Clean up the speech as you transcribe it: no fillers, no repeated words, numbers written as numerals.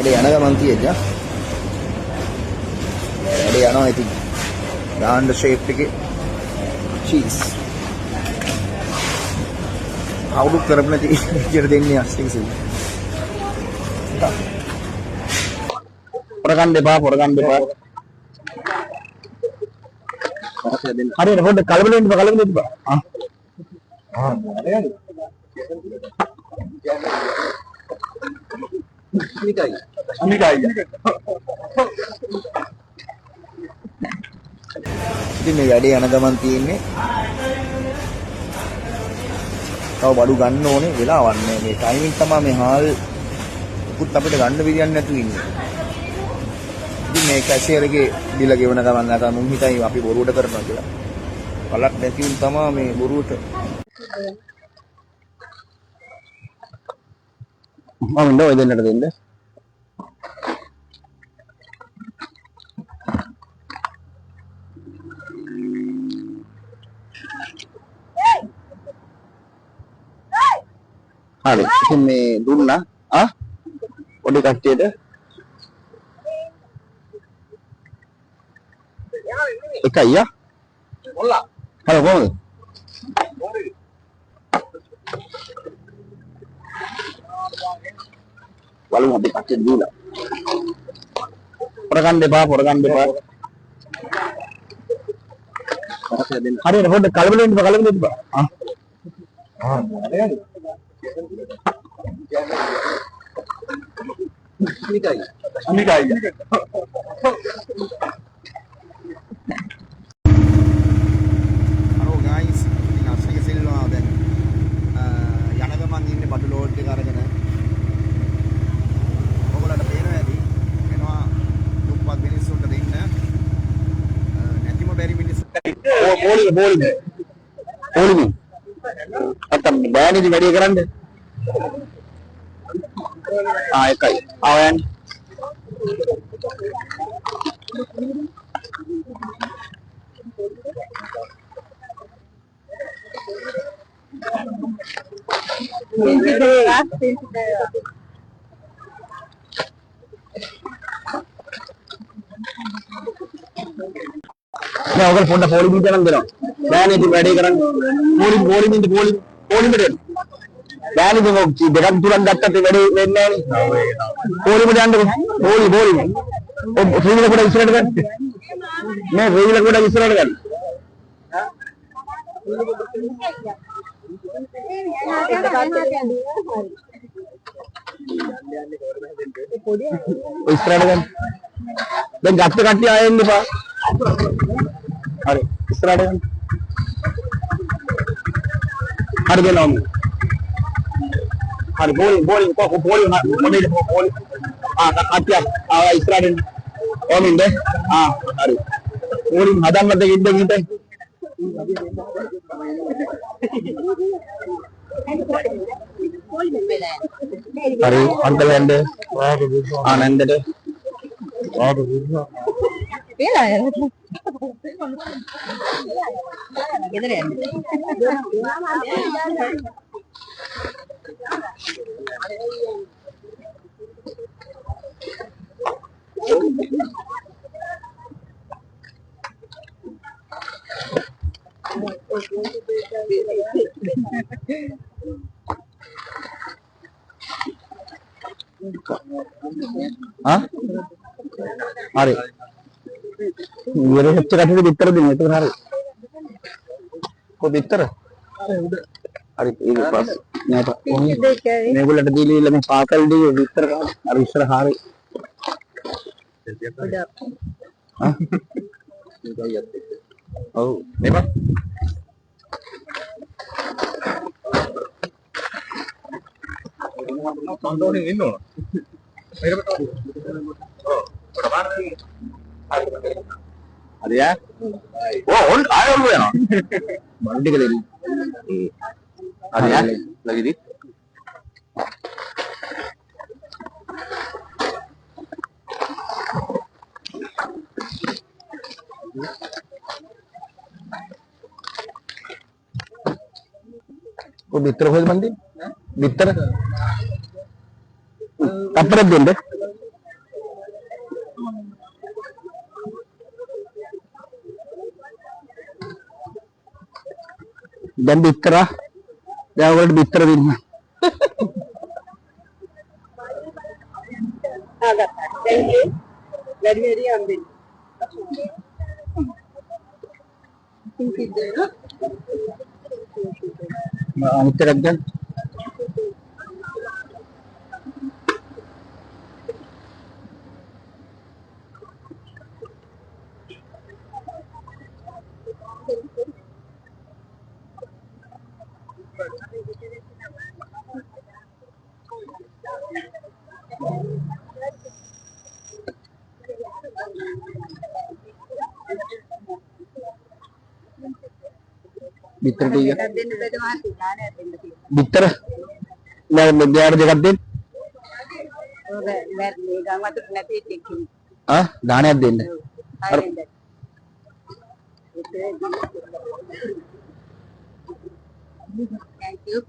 වැඩේ යන ගමන් තියෙද්දා වැඩේ යනවා ඉතින් දාන්න ෂේප් එකේ චීස් අවුලුත් කරපු නැති විදියට දෙන්නේ අස්ටින් සිල් පොර ගන්න එපා හරියට පොඩ්ඩක් කලබල වෙන්න එපා ඉතින් මේ වැඩේ යන ගමන් තියෙන්නේ තව බඩු ගන්න ඕනේ වෙලාවක් නැහැ මේ ටයිමින් තමයි මේ හාල් උකුත් අපිට ගන්න විදියක් නැතු ඉන්නේ ඉතින් මේ කැෂියර් එකේ බිල ගෙවන ගමන් නැත්නම් මුන් හිතයි අපි බොරුවට කරනවා කියලා බලක් නැති උන් තමයි මේ බොරුවට මම නෝ දෙන්නට දෙන්න හරි ඉතින් මේ දුන්නා පොඩි කට්ටියට එකයි මොල්ලා හරි කොහොමද වලු අපි කට්ටියට දීලා පොර ගන්න එපා හරියට පොඩ්ඩක් කලබල වෙන්න එපා අනිකයි හලෝ ගයිස් ඉතින් අස්ලික සිල්වා දැන් යන ගමන් ඉන්නේ බඩු ලෝඩ් එක අරගෙන ඔයගොල්ලන්ට පේනවා ඇති එනවා දුප්පත් මිනිස්සුන්ට දෙන්න නැතිම බැරි මිනිස්සුන්ට පොලිමේ අතම් බෑනේදි වැඩි කරන්නේ එකයි ආවයන් मैं अगर फोन पोली भी चलन दे रहा हूँ मैं नहीं रेडी करन पोली में बैन जो देखा तुरंत दत्ता ते रेडी वेन्ने पोली में जान दो पोली ओ फ्री में కూడా ఇస్రాడ్ कर मैं फ्री में కూడా ఇస్రాడ్ कर ఇస్రాడ్ कर දැන් ගත්ත කට්ටිය ආයෙන්න එපා හරි ඉස්සරහට යන්න හරි දෙනවා හරි බෝලින් මොනේ බෝලින් කට්ටිය ආවා ඉස්සරහට එන්න ඕමින්ද හරි බෝලින් හදන්නද ඉන්න හරි අන්කල් යන්න ආනන්දට Pela ya. Gitu ya. Hah? Hari. मेरे सबसे काफी बितर दिन है तो हर को बितर अरे ये पास मैं मैं बोला दिल्ली लगे पाकल दी बितर का और इसर हार हां ओ नहीं बा कंट्रोलिंग इन्नो मेरे बताओ अरे वो होल्ड आया हुआ है ना बंडी के लिए अरे लगी थी वो भीतर हो बंदी भीतर कपड़े देंगे දැන් බිත්තර දැන් ඔයගොල්ලෝ බිත්තර දෙන්න. Thank you. Very amazing. අනිත් එකක් දැන් බිත්තර ටික බිත්තර නෑ මෙයාට දෙකක් දෙන්න. දානයක් දෙන්න. Thank you.